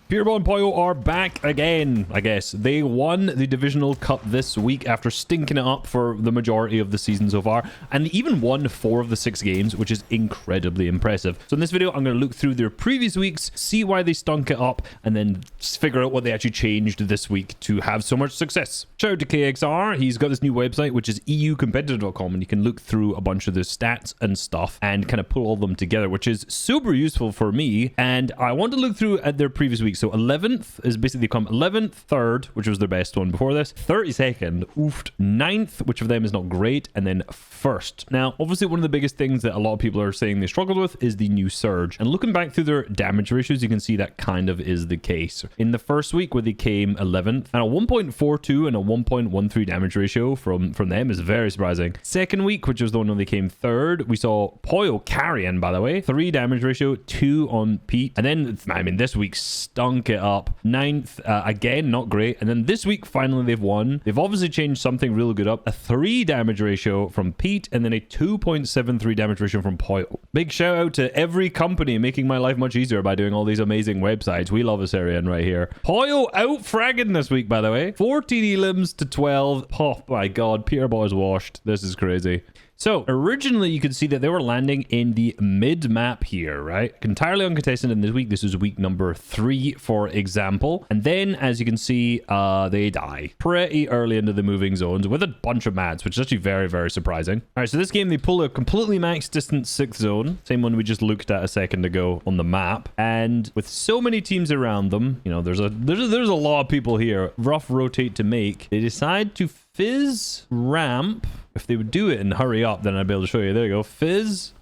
Peterbot and Pollo are back again, I guess. They won the Divisional Cup this week after stinking it up for the majority of the season so far, and they even won 4 of the 6 games, which is incredibly impressive. So in this video, I'm going to look through their previous weeks, see why they stunk it up, and then figure out what they actually changed this week to have so much success. Shout out to KXR. He's got this new website, which is eucompetitive.com, and you can look through a bunch of the stats and stuff and kind of pull all of them together, which is super useful for me. And I want to look through at their previous week. So 11th is basically come 11th, 3rd, which was their best one before this, 32nd, oofed, 9th, which of them is not great, and then 1st. Now, obviously, one of the biggest things that a lot of people are saying they struggled with is the new surge. And looking back through their damage ratios, you can see that kind of is the case. In the first week where they came 11th, and a 1.42 and a 1.13 damage ratio from them is very surprising. Second week, which was the one when they came 3rd, we saw Pollo carrying, by the way, 3 damage ratio, 2 on Pete. And then, I mean, this week stunk it up. 9th, again, not great. And then this week, finally, they've won. They've obviously changed something really good up. A 3 damage ratio from Pete, and then a 2.73 damage ratio from Pollo. Big shout out to every company making my life much easier by doing all these amazing websites. We love this area right here. Pollo out fragging this week, by the way. 14 elims to 12. Oh my god, Peterbot is washed. This is crazy. So originally you could see that they were landing in the mid map here, right? Entirely uncontested in this week. This is week number 3, for example. And then as you can see, they die pretty early into the moving zones with a bunch of mats, which is actually very, very surprising. All right, so this game, they pull a completely max distance 6th zone. Same one we just looked at a second ago on the map. And with so many teams around them, you know, there's a lot of people here. Rough rotate to make. They decide to fizz ramp. If they would do it and hurry up, then I'd be able to show you. There you go. Fizz,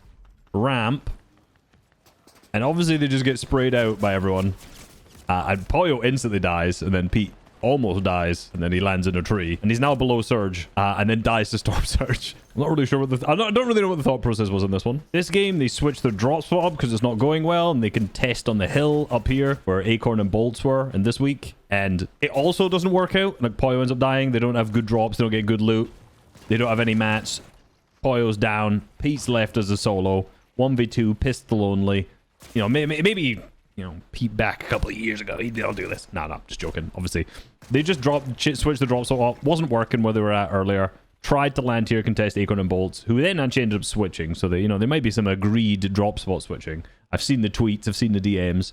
ramp. And obviously they just get sprayed out by everyone. And Pollo instantly dies, and then Pete almost dies, and then he lands in a tree. And he's now below Surge, and then dies to Storm Surge. I'm not really sure what I don't really know what the thought process was in this one. This game, they switched their drop spot up because it's not going well, and they can test on the hill up here where Acorn and Bolts were in this week. And it also doesn't work out. Like, Pollo ends up dying. They don't have good drops. They don't get good loot. They don't have any mats. Pollo's down. Pete's left as a solo. 1v2, pistol only. You know, maybe you know, Pete back a couple of years ago, they'll do this. No, just joking, obviously. They just switched the drop spot up. Wasn't working where they were at earlier. Tried to land here, contest Acorn and Bolts, who then actually ended up switching. So, you know, there might be some agreed drop spot switching. I've seen the tweets. I've seen the DMs.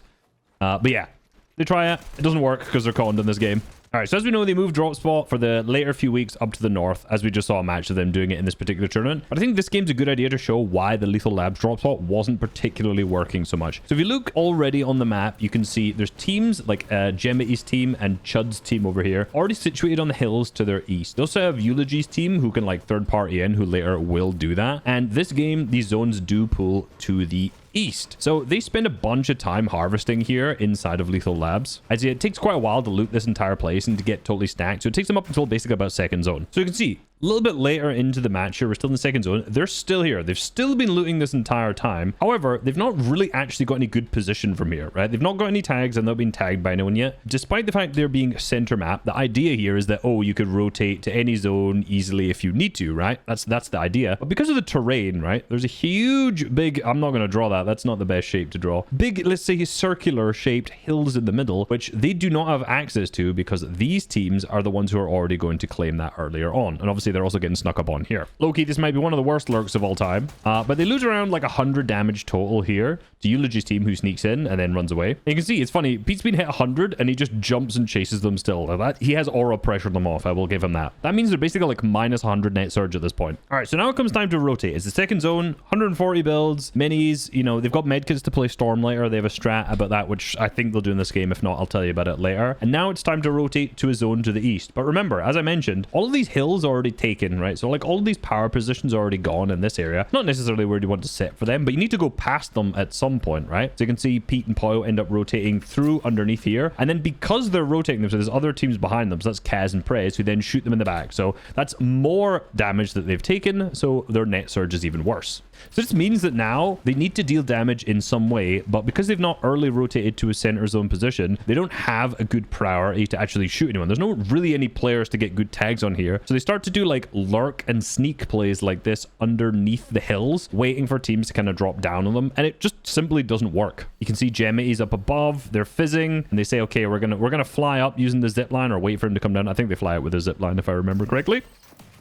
But yeah, they try it. It doesn't work because they're conned in this game. All right, so as we know, they moved drop spot for the later few weeks up to the north, as we just saw a match of them doing it in this particular tournament. But I think this game's a good idea to show why the Lethal Labs drop spot wasn't particularly working so much. So if you look already on the map, you can see there's teams like Gemmity's team and Chud's team over here, already situated on the hills to their east. They also have Eulogy's team, who can like third party in, who later will do that. And this game, these zones do pull to the east. So they spend a bunch of time harvesting here inside of Lethal Labs. I'd say it takes quite a while to loot this entire place and to get totally stacked. So it takes them up until basically about 2nd zone. So you can see a little bit later into the match here, we're still in the 2nd zone. They're still here. They've still been looting this entire time. However, they've not really actually got any good position from here, right? They've not got any tags and they've not been tagged by anyone yet. Despite the fact they're being center map, the idea here is that, oh, you could rotate to any zone easily if you need to, right? That's the idea. But because of the terrain, right? There's a huge, big, I'm not going to draw that. That's not the best shape to draw. Big, let's say circular shaped hills in the middle, which they do not have access to because these teams are the ones who are already going to claim that earlier on. And obviously they're also getting snuck up on here. Low-key, this might be one of the worst lurks of all time. But they lose around like 100 damage total here to Eulogy's team, who sneaks in and then runs away. And you can see, it's funny. Pete's been hit 100 and he just jumps and chases them still. That he has aura pressured them off. I will give him that. That means they're basically like minus 100 net surge at this point. All right, so now it comes time to rotate. It's the 2nd zone, 140 builds, minis. You know, they've got medkits to play Stormlighter. They have a strat about that, which I think they'll do in this game. If not, I'll tell you about it later. And now it's time to rotate to a zone to the east. But remember, as I mentioned, all of these hills are already taken, right? So like all of these power positions are already gone in this area. Not necessarily where you want to set for them, but you need to go past them at some point, right? So you can see Pete and Pollo end up rotating through underneath here. And then because they're rotating them, so there's other teams behind them. So that's Kaz and Prez, who then shoot them in the back. So that's more damage that they've taken. So their net surge is even worse. So this means that now they need to deal damage in some way, but because they've not early rotated to a center zone position, they don't have a good priority to actually shoot anyone. There's no really any players to get good tags on here. So they start to do like lurk and sneak plays like this underneath the hills, waiting for teams to kind of drop down on them. And it just simply doesn't work. You can see Gemity's up above. They're fizzing, and they say, okay, we're gonna fly up using the zip line or wait for him to come down. I think they fly out with a zip line if I remember correctly.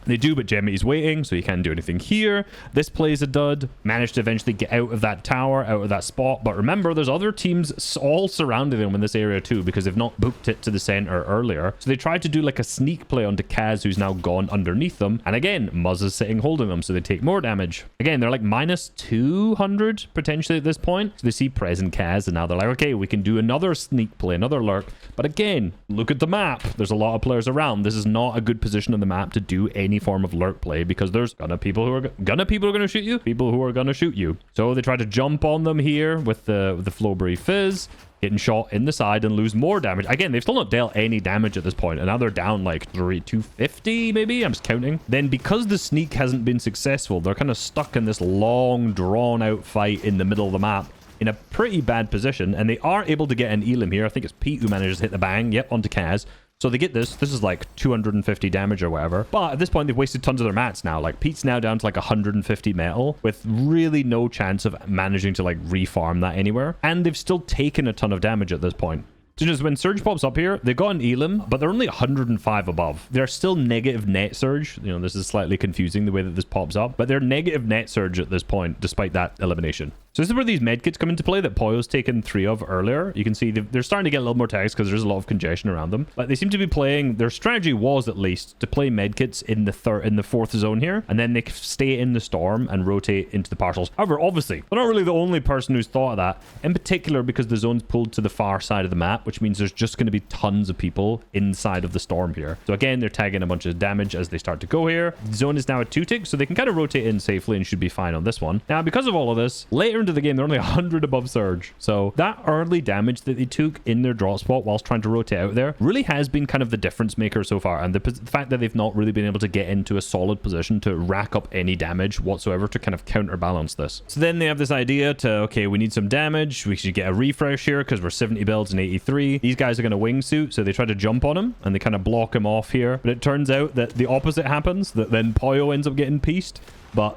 They do, but Gemity's waiting, so you can't do anything here. This plays a dud. Managed to eventually get out of that tower, out of that spot. But remember, there's other teams all surrounding them in this area too, because they've not booked it to the center earlier. So they tried to do like a sneak play onto Kaz, who's now gone underneath them. And again, Muzz is sitting holding them, so they take more damage. Again, they're like minus 200 potentially at this point. So they see present Kaz, and now they're like, okay, we can do another sneak play, another lurk. But again, look at the map. There's a lot of players around. This is not a good position on the map to do any form of lurk play, because there's people who are gonna shoot you, people who are gonna shoot you. So they try to jump on them here with the Flowberry Fizz, getting shot in the side and lose more damage. Again, they've still not dealt any damage at this point, and now they're down like 250 maybe. I'm just counting. Then because the sneak hasn't been successful, they're kind of stuck in this long drawn out fight in the middle of the map in a pretty bad position, and they are able to get an Elim here. I think it's Pete who manages to hit the bang. Yep, onto Kaz. So they get this. This is like 250 damage or whatever. But at this point, they've wasted tons of their mats now. Like, Pete's now down to like 150 metal with really no chance of managing to like refarm that anywhere. And they've still taken a ton of damage at this point. So just when Surge pops up here, they've got an Elim, but they're only 105 above. They're still negative net Surge. You know, this is slightly confusing the way that this pops up, but they're negative net Surge at this point, despite that elimination. So this is where these medkits come into play that Pollo's taken 3 of earlier. You can see they're starting to get a little more tags because there's a lot of congestion around them. But they seem to be playing, their strategy was at least to play medkits in the 4th zone here, and then they stay in the storm and rotate into the partials. However, obviously, they're not really the only person who's thought of that, in particular because the zone's pulled to the far side of the map, which means there's just going to be tons of people inside of the storm here. So again, they're tagging a bunch of damage as they start to go here. The zone is now a 2-tick, so they can kind of rotate in safely and should be fine on this one. Now, because of all of this, later into the game, they're only 100 above Surge. So that early damage that they took in their drop spot whilst trying to rotate out there really has been kind of the difference maker so far. And the fact that they've not really been able to get into a solid position to rack up any damage whatsoever to kind of counterbalance this. So then they have this idea to, okay, we need some damage. We should get a refresh here because we're 70 builds and 83. These guys are going to wingsuit, so they try to jump on him and they kind of block him off here. But it turns out that the opposite happens, that then Pollo ends up getting pieced. But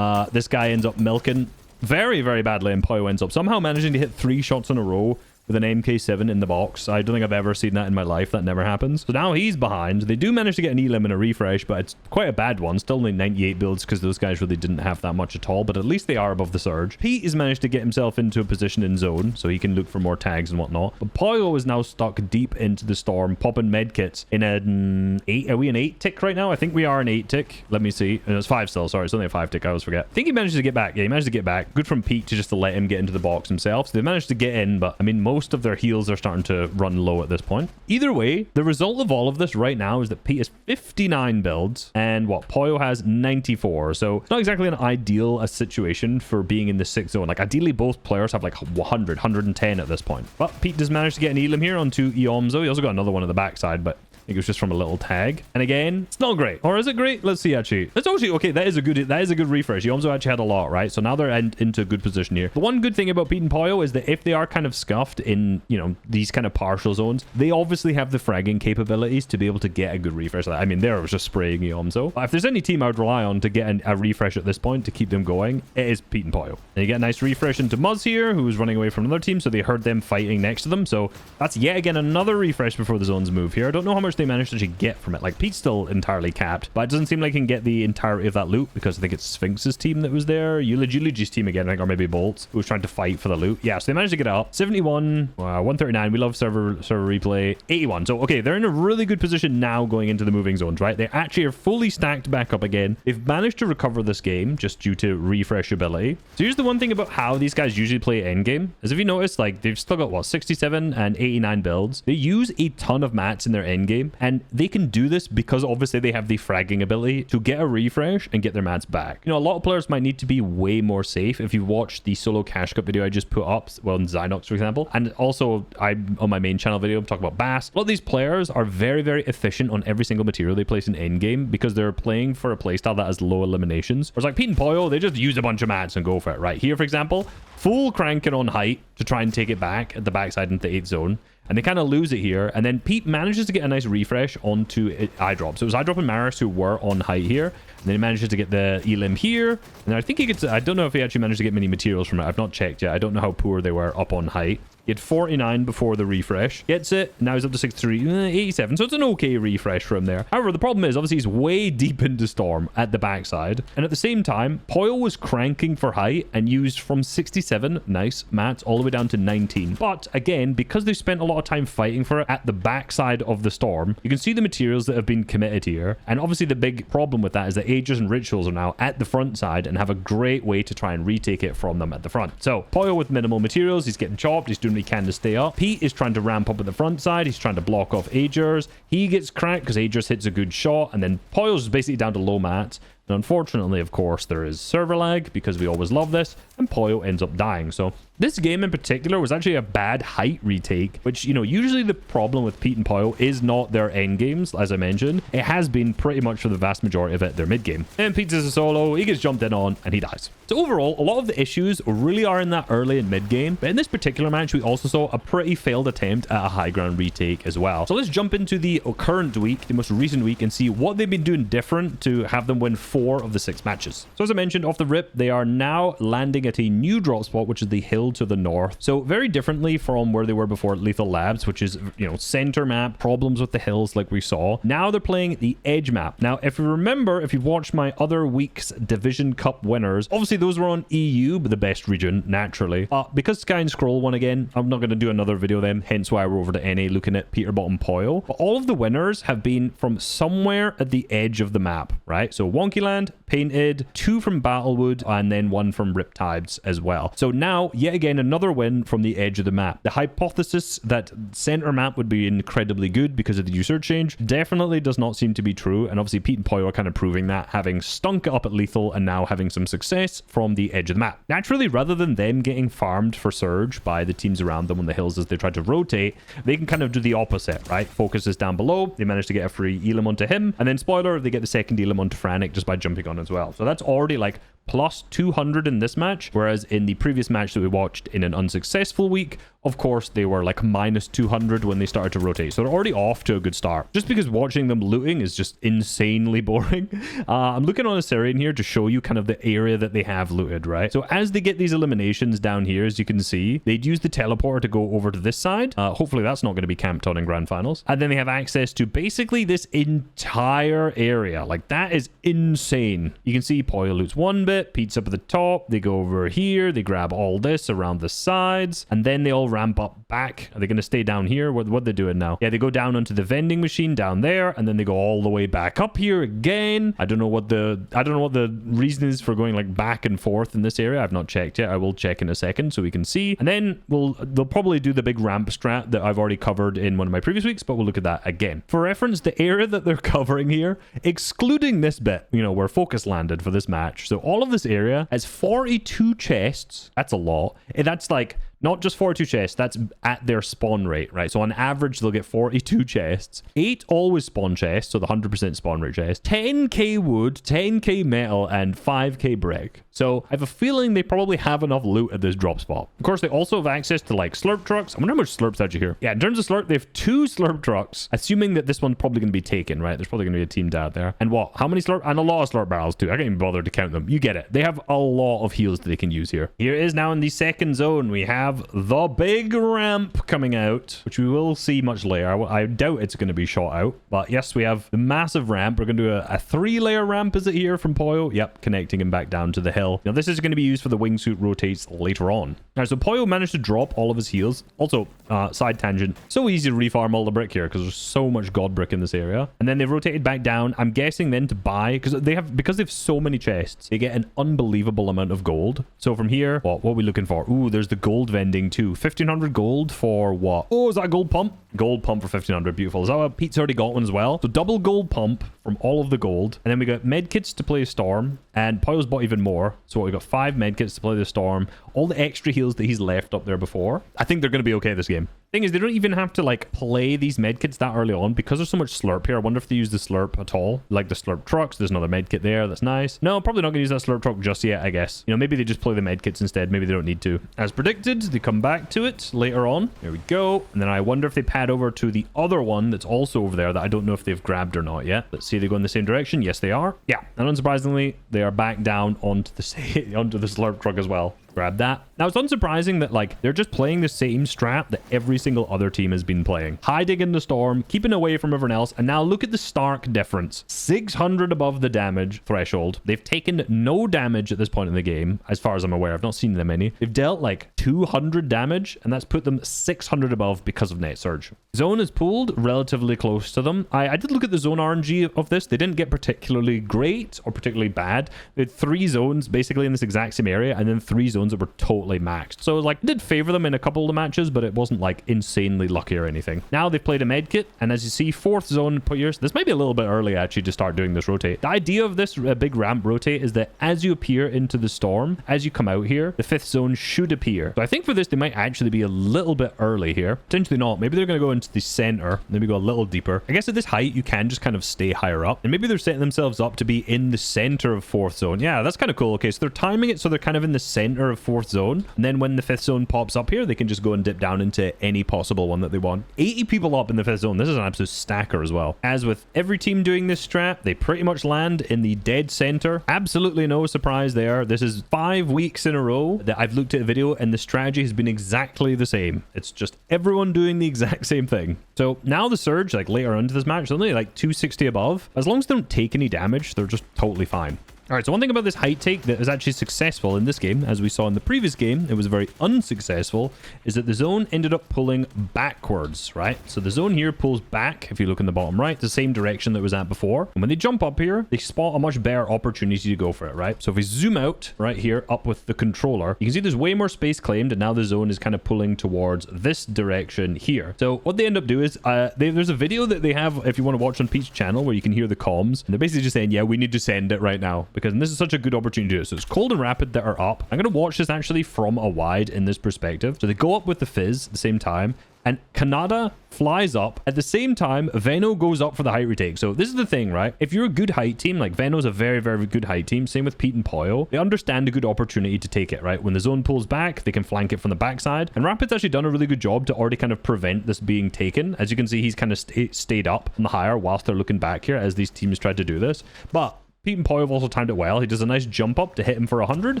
this guy ends up milking very, very badly, and Pollo ends up somehow managing to hit 3 shots in a row with an MK7 in the box. I don't think I've ever seen that in my life. That never happens. So now he's behind. They do manage to get an Elim and a refresh, but it's quite a bad one. Still only 98 builds because those guys really didn't have that much at all, but at least they are above the Surge. Pete has managed to get himself into a position in zone, so he can look for more tags and whatnot. But Pollo is now stuck deep into the storm, popping medkits in an 8. Are we an 8-tick right now? I think we are an 8-tick. Let me see. It's 5 still. Sorry, it's only a 5-tick. I always forget. I think he managed to get back. Yeah, he managed to get back. Good from Pete to just to let him get into the box himself. So they managed to get in, but I mean, most of their heals are starting to run low at this point. Either way, the result of all of this right now is that Pete has 59 builds and what Pollo has 94. So it's not exactly an ideal situation for being in the 6th zone. Like, ideally both players have like 100, 110 at this point. But Pete does manage to get an Elim here onto Iomzo. He also got another one on the backside, but I think it was just from a little tag. And again, it's not great. Or is it great? Let's see, actually. Let's actually, okay, that is a good refresh. Yomzo actually had a lot, right? So now they're into a good position here. The one good thing about Pete and Pollo is that if they are kind of scuffed in, you know, these kind of partial zones, they obviously have the fragging capabilities to be able to get a good refresh. I mean, there was just spraying Yomzo. If there's any team I would rely on to get a refresh at this point to keep them going, it is Pete and Pollo. And you get a nice refresh into Muzz here, who's running away from another team, so they heard them fighting next to them. So that's yet again another refresh before the zones move here. I don't know how much they managed to actually get from it. Like, Pete's still entirely capped, but it doesn't seem like he can get the entirety of that loot because I think it's Sphinx's team that was there. Eulogy's team again, I think, or maybe Bolt's, who was trying to fight for the loot. Yeah, so they managed to get it up. 71, 139. We love server replay. 81. So, okay, they're in a really good position now going into the moving zones, right? They actually are fully stacked back up again. They've managed to recover this game just due to refresh ability. So here's the one thing about how these guys usually play endgame, is if you notice, like, they've still got, what, 67 and 89 builds. They use a ton of mats in their endgame, and they can do this because obviously they have the fragging ability to get a refresh and get their mats back. You know, a lot of players might need to be way more safe. If you watch the solo cash cup video I just put up, well, in Zynox, for example, and also I'm on my main channel video talking about Bass, a lot of these players are very, very efficient on every single material they place in endgame because they're playing for a playstyle that has low eliminations. Whereas like Pete and Pollo, they just use a bunch of mats and go for it. Right here, for example, full cranking on height to try and take it back at the backside into the 8th zone. and they kind of lose it here. And then Pete manages to get a nice refresh onto eye drop. So it was eye drop and Maris who were on height here, and then he manages to get the elim here, and I think he gets, I don't know if he actually managed to get many materials from it. I've not checked yet. I don't know how poor they were up on height. He had 49 before the refresh. Gets it. Now he's up to 63, 87. So it's an okay refresh from there. However, the problem is, obviously, he's way deep into Storm at the backside. And at the same time, Pollo was cranking for height and used from 67, nice, mats, all the way down to 19. But again, because they've spent a lot of time fighting for it at the backside of the Storm, you can see the materials that have been committed here. And obviously, the big problem with that is that Aegis and Rituals are now at the front side and have a great way to try and retake it from them at the front. So Pollo with minimal materials, he's getting chopped, he's doing what he can to stay up. Pete is trying to ramp up at the front side. He's trying to block off Aegis. He gets cracked because Aegis hits a good shot, and then Pollo's is basically down to low mats. And unfortunately, of course, there is server lag because we always love this, and Pollo ends up dying. So this game in particular was actually a bad height retake, which, you know, usually the problem with Pete and Pollo is not their end games, as I mentioned. It has been pretty much for the vast majority of it, their mid game. And Pete's is a solo, he gets jumped in on, and he dies. So overall, a lot of the issues really are in that early and mid game, but in this particular match, we also saw a pretty failed attempt at a high ground retake as well. So let's jump into the current week, the most recent week, and see what they've been doing different to have them win 4 of the 6 matches. So as I mentioned off the rip, they are now landing at a new drop spot, which is the hill to the north. So very differently from where they were before at Lethal Labs, which is, you know, center map, problems with the hills like we saw. Now they're playing the edge map. Now, if you remember, if you've watched my other week's Division Cup winners, obviously those were on EU, but the best region, naturally. Because Sky and Scroll won again, I'm not going to do another video then, hence why we're over to NA looking at Peterbot and Pollo. But all of the winners have been from somewhere at the edge of the map, right? So Wonkyland, Painted, 2 from Battlewood, and then 1 from Riptides as well. So now, yet again, another win from the edge of the map. The hypothesis that center map would be incredibly good because of the user change definitely does not seem to be true, and obviously Pete and Pollo are kind of proving that, having stunk it up at Lethal and now having some success from the edge of the map. Naturally, rather than them getting farmed for Surge by the teams around them on the hills as they try to rotate, they can kind of do the opposite, right? Focus is down below, they manage to get a free elim onto him, and then spoiler, they get the second elim onto Frantic just by jumping on as well. So that's already like plus 200 in this match, whereas in the previous match that we watched in an unsuccessful week, of course, they were like minus 200 when they started to rotate. So they're already off to a good start. Just because watching them looting is just insanely boring. I'm looking on a Syrian here to show you kind of the area that they have looted, right? So as they get these eliminations down here, as you can see, they'd use the teleporter to go over to this side. Hopefully that's not going to be camped on in grand finals. And then they have access to basically this entire area. Like, that is insane. You can see Pollo loots one bit, Pete's up at the top, they go over here, they grab all this around the sides, and then they all ramp up back. Are they going to stay down here? What are they doing now? Yeah, they go down onto the vending machine down there, and then they go all the way back up here again. I don't know what the reason is for going like back and forth in this area. I've not checked yet. I will check in a second so we can see. And then they'll probably do the big ramp strat that I've already covered in one of my previous weeks, but we'll look at that again. For reference, the area that they're covering here, excluding this bit, you know, where Focus landed for this match. So all of this area has 42 chests. That's a lot. And that's like not just 42 chests, that's at their spawn rate, right? So on average, they'll get 42 chests. 8 always spawn chests, so the 100% spawn rate chest. 10k wood, 10k metal, and 5k brick. So I have a feeling they probably have enough loot at this drop spot. Of course, they also have access to like slurp trucks. I wonder how much slurp's actually here. Yeah, in terms of slurp, they have 2 slurp trucks, assuming that this one's probably going to be taken, right? There's probably going to be a team down there. And what? How many slurp? And a lot of slurp barrels too. I can't even bother to count them. You get it. They have a lot of heals that they can use here. Here it is now in the second zone. We have the big ramp coming out, which we will see much later. I doubt it's going to be shot out, but yes, we have the massive ramp. We're going to do a 3-layer ramp, is it here, from Pollo? Yep, connecting him back down to the hill. Now this is going to be used for the wingsuit rotates later on. Now, so Pollo managed to drop all of his heals. Also, side tangent, so easy to refarm all the brick here because there's so much god brick in this area. And then they've rotated back down. I'm guessing then to buy, because they have so many chests, they get an unbelievable amount of gold. So from here, what are we looking for? Ooh, there's the gold vending too. 1500 gold for what? Oh, is that a gold pump? Gold pump for 1500. Beautiful. Is that what Pete's already got one as well? So double gold pump from all of the gold. And then we got medkits to play Storm. And Pollo's bought even more. So we got 5 medkits to play the Storm. All the extra heals that he's left up there before. I think they're going to be okay this game. Thing is, they don't even have to like play these medkits that early on because there's so much slurp here. I wonder if they use the slurp at all. Like the slurp trucks. There's another medkit there. That's nice. No, probably not going to use that slurp truck just yet, I guess. You know, maybe they just play the medkits instead. Maybe they don't need to. As predicted, they come back to it later on. There we go. And then I wonder if they pad over to the other one that's also over there that I don't know if they've grabbed or not yet. Let's see, they go in the same direction. Yes, they are. Yeah, and unsurprisingly, they are back down onto the onto the slurp truck as well. Grab that. Now, it's unsurprising that, like, they're just playing the same strat that every single other team has been playing. Hiding in the storm, keeping away from everyone else, and now look at the stark difference. 600 above the damage threshold. They've taken no damage at this point in the game, as far as I'm aware. I've not seen them any. They've dealt, like, 200 damage, and that's put them 600 above because of Net Surge. Zone is pulled relatively close to them. I did look at the zone RNG of this. They didn't get particularly great or particularly bad. They had 3 zones, basically, in this exact same area, and then 3 zones that were totally maxed. So like did favor them in a couple of the matches, but it wasn't like insanely lucky or anything. Now they've played a med kit, and as you see, 4th zone put yours. This might be a little bit early actually to start doing this rotate. The idea of this big ramp rotate is that as you appear into the storm, as you come out here, the 5th zone should appear. So I think for this they might actually be a little bit early here. Potentially not. Maybe they're going to go into the center, maybe go a little deeper. I guess at this height you can just kind of stay higher up, and maybe they're setting themselves up to be in the center of 4th zone. Yeah, that's kind of cool. Okay, so they're timing it so they're kind of in the center of 4th zone, and then when the 5th zone pops up here, they can just go and dip down into any possible one that they want. 80 people up in the 5th zone. This is an absolute stacker as well. As with every team doing this strat, they pretty much land in the dead center. Absolutely no surprise there. This is 5 weeks in a row that I've looked at a video and the strategy has been exactly the same. It's just everyone doing the exact same thing. So now the surge, like later into this match, is only like 260 above. As long as they don't take any damage, they're just totally fine. All right, so one thing about this height take that is actually successful in this game, as we saw in the previous game, it was very unsuccessful, is that the zone ended up pulling backwards, right? So the zone here pulls back, if you look in the bottom right, the same direction that it was at before. And when they jump up here, they spot a much better opportunity to go for it, right? So if we zoom out right here, up with the controller, you can see there's way more space claimed, and now the zone is kind of pulling towards this direction here. So what they end up doing is, there's a video that they have, if you want to watch on Pete's channel, where you can hear the comms, and they're basically just saying, yeah, we need to send it right now, because this is such a good opportunity to do it. So it's cold and rapid that are up. I'm going to watch this actually from a wide in this perspective. So they go up with the fizz at the same time, and Kanada flies up. At the same time, Veno goes up for the height retake. So this is the thing, right? If you're a good height team, like Veno's a very, very good height team. Same with Pete and Pollo. They understand a good opportunity to take it, right? When the zone pulls back, they can flank it from the backside. And Rapid's actually done a really good job to already kind of prevent this being taken. As you can see, he's kind of stayed up on the higher whilst they're looking back here as these teams tried to do this. But Pete and Pollo have also timed it well. He does a nice jump up to hit him for 100,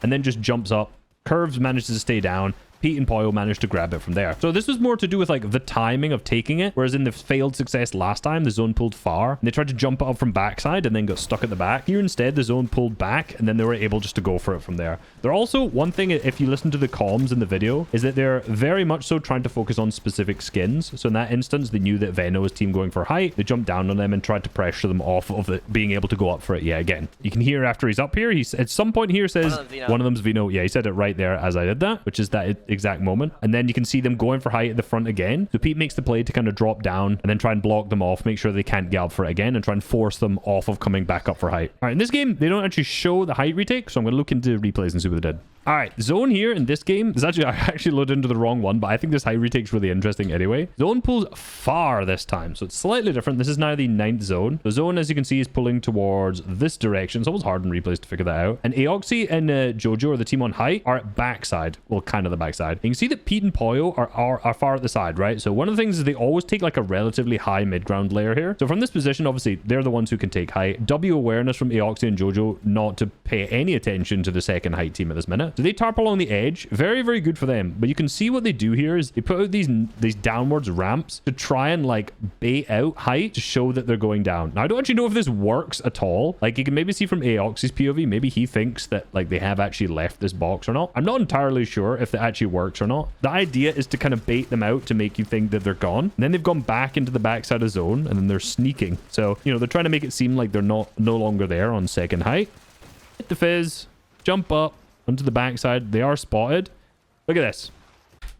and then just jumps up. Curves manages to stay down. Pete and Pollo managed to grab it from there. So this was more to do with like the timing of taking it, whereas in the failed success last time, the zone pulled far, and they tried to jump it up from backside and then got stuck at the back. Here instead, the zone pulled back, and then they were able just to go for it from there. They're also, one thing, if you listen to the comms in the video, is that they're very much so trying to focus on specific skins. So in that instance, they knew that Veno was team going for height. They jumped down on them and tried to pressure them off of it, being able to go up for it. Yeah, again, you can hear after he's up here, he's at some point here says, one of them's Veno. Yeah, he said it right there as I did that, which is that exact moment. And then you can see them going for height at the front again. So Pete makes the play to kind of drop down and then try and block them off, make sure they can't get up for it again, and try and force them off of coming back up for height. All right, in this game, they don't actually show the height retake, so I'm going to look into replays and see what they did. All right, zone here in this game is actually, I actually loaded into the wrong one, but I think this height retake's really interesting anyway. Zone pulls far this time, so it's slightly different. This is now the 9th zone. The zone, as you can see, is pulling towards this direction. It's always hard in replays to figure that out. And Aoxy and Jojo, or the team on height, are at backside. Well, kind of the backside. You can see that Pete and Pollo are far at the side, right? So one of the things is they always take like a relatively high mid-ground layer here. So from this position, obviously, they're the ones who can take height. W awareness from Aoxy and Jojo not to pay any attention to the second height team at this minute. So they tarp along the edge. Very, very good for them. But you can see what they do here is they put out these downwards ramps to try and like bait out height to show that they're going down. Now, I don't actually know if this works at all. Like you can maybe see from Aoxy's POV, maybe he thinks that like they have actually left this box or not. I'm not entirely sure if it actually works or not. The idea is to kind of bait them out to make you think that they're gone. And then they've gone back into the backside of zone, and then they're sneaking. So, you know, they're trying to make it seem like they're no longer there on second height. Hit the fizz, jump up onto the backside. They are spotted. Look at this.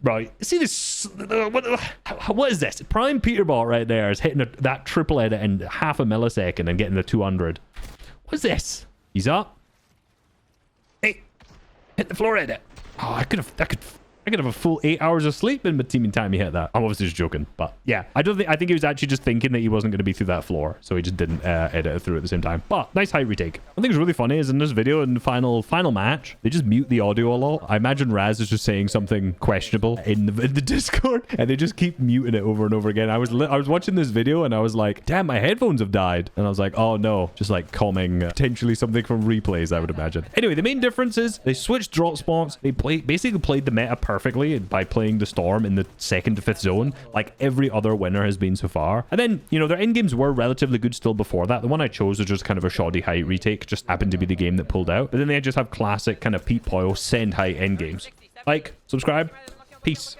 Bro, see this? What is this? Prime Peterbot right there is hitting that triple edit in half a millisecond and getting the 200. What's this? He's up. Hey, hit the floor edit. Oh, I could I could have a full 8 hours of sleep in my teaming time he hit that. I'm obviously just joking, but yeah, I think he was actually just thinking that he wasn't going to be through that floor, so he just didn't edit it through at the same time. But nice height retake. I think it's really funny is in this video, in the final match, they just mute the audio a lot. I imagine Raz is just saying something questionable in the Discord, and they just keep muting it over and over again. I was watching this video and I was like, damn, my headphones have died, and I was like, oh no, just like calming potentially something from replays, I would imagine. Anyway, the main difference is they switched drop spots. They basically played the meta perfectly by playing the Storm in the 2nd to 5th zone, like every other winner has been so far. And then, you know, their end games were relatively good still before that. The one I chose was just kind of a shoddy height retake, just happened to be the game that pulled out. But then they just have classic kind of Pete Pollo send height end games. Like, subscribe, peace.